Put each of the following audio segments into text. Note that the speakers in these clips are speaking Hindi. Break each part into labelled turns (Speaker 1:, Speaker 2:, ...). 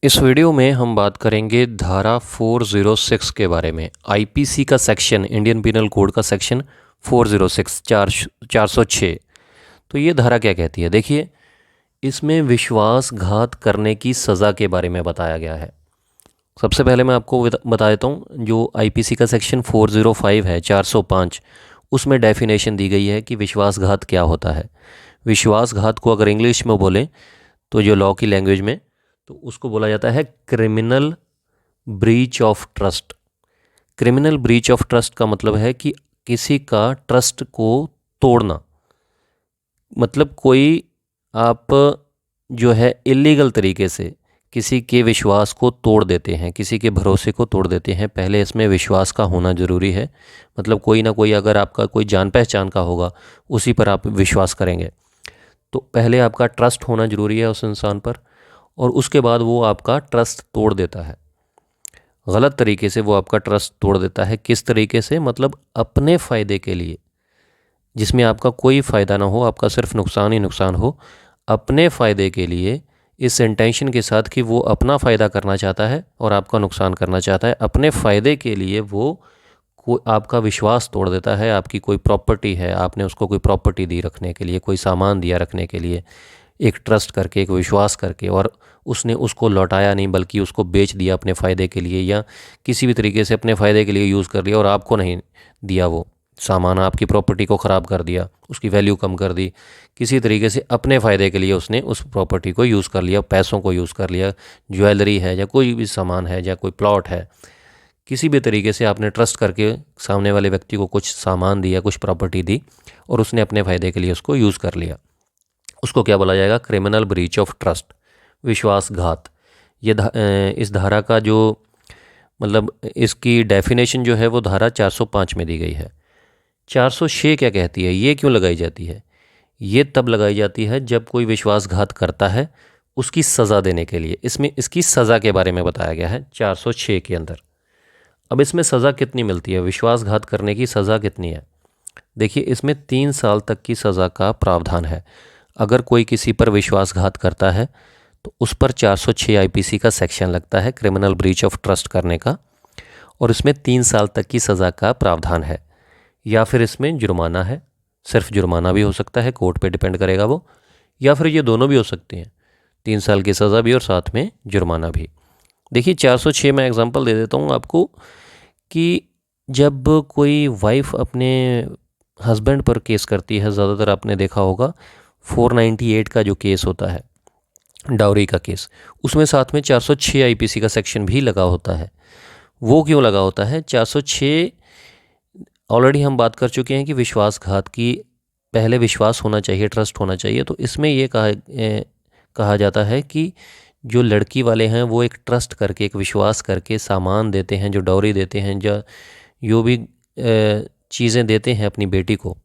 Speaker 1: इस वीडियो में हम बात करेंगे धारा 406 के बारे में। आईपीसी का सेक्शन, इंडियन पिनल कोड का सेक्शन 406 406। तो ये धारा क्या कहती है? देखिए, इसमें विश्वासघात करने की सज़ा के बारे में बताया गया है। सबसे पहले मैं आपको बता देता हूँ, जो आईपीसी का सेक्शन 405 है 405, उसमें डेफिनेशन दी गई है कि विश्वासघात क्या होता है। विश्वासघात को अगर इंग्लिश में बोलें तो जो लॉ की लैंग्वेज में, तो उसको बोला जाता है criminal breach of trust. Criminal breach of trust का मतलब है कि किसी का ट्रस्ट को तोड़ना। मतलब कोई आप जो है इलीगल तरीके से किसी के विश्वास को तोड़ देते हैं, किसी के भरोसे को तोड़ देते हैं। पहले इसमें विश्वास का होना ज़रूरी है। मतलब कोई ना कोई, अगर आपका कोई जान पहचान का होगा, उसी पर आप विश्वास करेंगे। तो पहले आपका ट्रस्ट होना ज़रूरी है उस इंसान पर, और उसके बाद वो आपका ट्रस्ट तोड़ देता है। गलत तरीके से वो आपका ट्रस्ट तोड़ देता है। किस तरीके से? मतलब अपने फ़ायदे के लिए, जिसमें आपका कोई फ़ायदा ना हो, आपका सिर्फ नुकसान ही नुकसान हो। अपने फ़ायदे के लिए, इस इंटेंशन के साथ कि वो अपना फ़ायदा करना चाहता है और आपका नुकसान करना चाहता है। अपने फ़ायदे के लिए वो आपका विश्वास तोड़ देता है। आपकी कोई प्रॉपर्टी है, आपने उसको कोई प्रॉपर्टी दी रखने के लिए, कोई सामान दिया रखने के लिए, एक ट्रस्ट करके, एक विश्वास करके, और उसने उसको लौटाया नहीं बल्कि उसको बेच दिया अपने फ़ायदे के लिए, या किसी भी तरीके से अपने फ़ायदे के लिए यूज़ कर लिया और आपको नहीं दिया वो सामान, आपकी प्रॉपर्टी को ख़राब कर दिया, उसकी वैल्यू कम कर दी। किसी तरीके से अपने फ़ायदे के लिए उसने उस प्रॉपर्टी को यूज़ कर लिया, पैसों को यूज़ कर लिया, ज्वेलरी है या कोई भी सामान है या कोई प्लॉट है। किसी भी तरीके से आपने ट्रस्ट करके सामने वाले व्यक्ति को कुछ सामान दिया, कुछ प्रॉपर्टी दी, और उसने अपने फ़ायदे के लिए उसको यूज़ कर लिया। उसको क्या बोला जाएगा? क्रिमिनल ब्रीच ऑफ ट्रस्ट, विश्वासघात। इस धारा का जो मतलब इसकी डेफिनेशन जो है वो धारा 405 में दी गई है। 406 क्या कहती है? ये क्यों लगाई जाती है? ये तब लगाई जाती है जब कोई विश्वासघात करता है, उसकी सज़ा देने के लिए। इसमें इसकी सज़ा के बारे में बताया गया है 406 के अंदर। अब इसमें सज़ा कितनी मिलती है? विश्वासघात करने की सज़ा कितनी है? देखिए, इसमें 3 साल तक की सज़ा का प्रावधान है। अगर कोई किसी पर विश्वासघात करता है तो उस पर 406 आईपीसी का सेक्शन लगता है, क्रिमिनल ब्रीच ऑफ ट्रस्ट करने का, और इसमें 3 साल तक की सज़ा का प्रावधान है। या फिर इसमें जुर्माना है, सिर्फ जुर्माना भी हो सकता है, कोर्ट पे डिपेंड करेगा वो, या फिर ये दोनों भी हो सकते हैं, 3 साल की सज़ा भी और साथ में जुर्माना भी। देखिए, 406 में एग्जांपल दे देता हूँ आपको कि जब कोई वाइफ अपने हस्बैंड पर केस करती है, ज़्यादातर आपने देखा होगा 498 का जो केस होता है, डाउरी का केस, उसमें साथ में 406 आईपीसी का सेक्शन भी लगा होता है। वो क्यों लगा होता है? 406 ऑलरेडी हम बात कर चुके हैं कि विश्वासघात की पहले विश्वास होना चाहिए, ट्रस्ट होना चाहिए। तो इसमें ये कहा जाता है कि जो लड़की वाले हैं वो एक ट्रस्ट करके, एक विश्वास करके सामान देते हैं, जो डाउरी देते हैं, जो भी चीज़ें देते हैं अपनी बेटी को,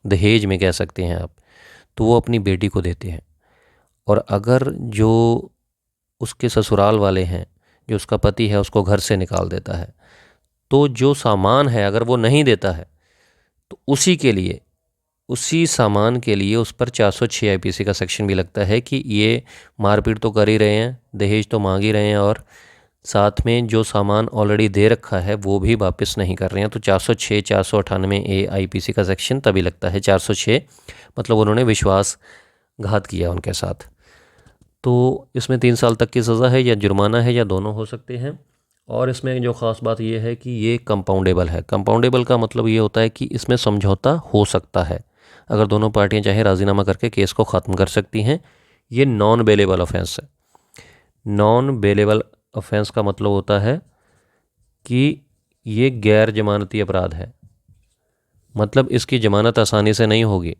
Speaker 1: दहेज में कह सकते हैं आप, तो वो अपनी बेटी को देते हैं। और अगर जो उसके ससुराल वाले हैं, जो उसका पति है, उसको घर से निकाल देता है, तो जो सामान है अगर वो नहीं देता है, तो उसी के लिए, उसी सामान के लिए उस पर 406 आईपीसी का सेक्शन भी लगता है कि ये मारपीट तो कर ही रहे हैं, दहेज तो मांग ही रहे हैं, और साथ में जो सामान ऑलरेडी दे रखा है वो भी वापस नहीं कर रहे हैं। तो 406 498 ए आईपीसी का सेक्शन तभी लगता है। 406 मतलब उन्होंने विश्वासघात किया उनके साथ। तो इसमें 3 साल तक की सज़ा है, या जुर्माना है, या दोनों हो सकते हैं। और इसमें जो ख़ास बात ये है कि ये कंपाउंडेबल है। कंपाउंडेबल का मतलब ये होता है कि इसमें समझौता हो सकता है, अगर दोनों पार्टियां चाहे राज़ीनामा करके केस को ख़त्म कर सकती हैं। ये नॉन बेलेबल ऑफेंस है। नॉन बेलेबल ऑफेंस का मतलब होता है कि ये गैर जमानती अपराध है। मतलब इसकी ज़मानत आसानी से नहीं होगी,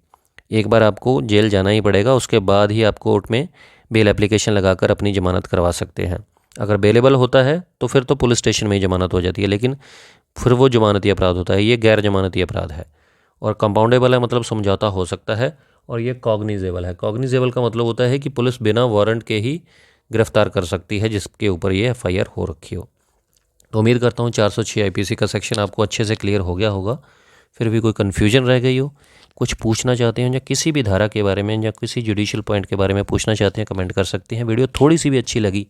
Speaker 1: एक बार आपको जेल जाना ही पड़ेगा, उसके बाद ही आप कोर्ट में बेल एप्लीकेशन लगाकर अपनी ज़मानत करवा सकते हैं। अगर बेलेबल होता है तो फिर तो पुलिस स्टेशन में ही ज़मानत हो जाती है, लेकिन फिर वो ज़मानती अपराध होता है, ये गैर जमानती अपराध है। और कंपाउंडेबल है, मतलब समझौता हो सकता है। और ये कॉग्निजेबल है। कॉग्निजेबल का मतलब होता है कि पुलिस बिना वारंट के ही गिरफ्तार कर सकती है जिसके ऊपर ये एफआईआर हो रखी हो। तो उम्मीद करता हूँ 406 आईपीसी का सेक्शन आपको अच्छे से क्लियर हो गया होगा। फिर भी कोई कन्फ्यूजन रह गई हो, कुछ पूछना चाहते हैं, या किसी भी धारा के बारे में या किसी जुडिशियल पॉइंट के बारे में पूछना चाहते हैं, कमेंट कर सकते हैं। वीडियो थोड़ी सी भी अच्छी लगी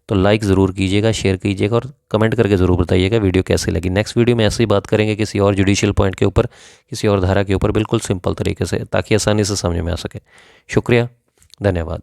Speaker 1: तो लाइक ज़रूर कीजिएगा, शेयर कीजिएगा और कमेंट करके ज़रूर बताइएगा वीडियो कैसी लगी। नेक्स्ट वीडियो में ऐसे ही बात करेंगे किसी और जुडिशियल पॉइंट के ऊपर, किसी और धारा के ऊपर, बिल्कुल सिंपल तरीके से, ताकि आसानी से समझ में आ सके। शुक्रिया, धन्यवाद।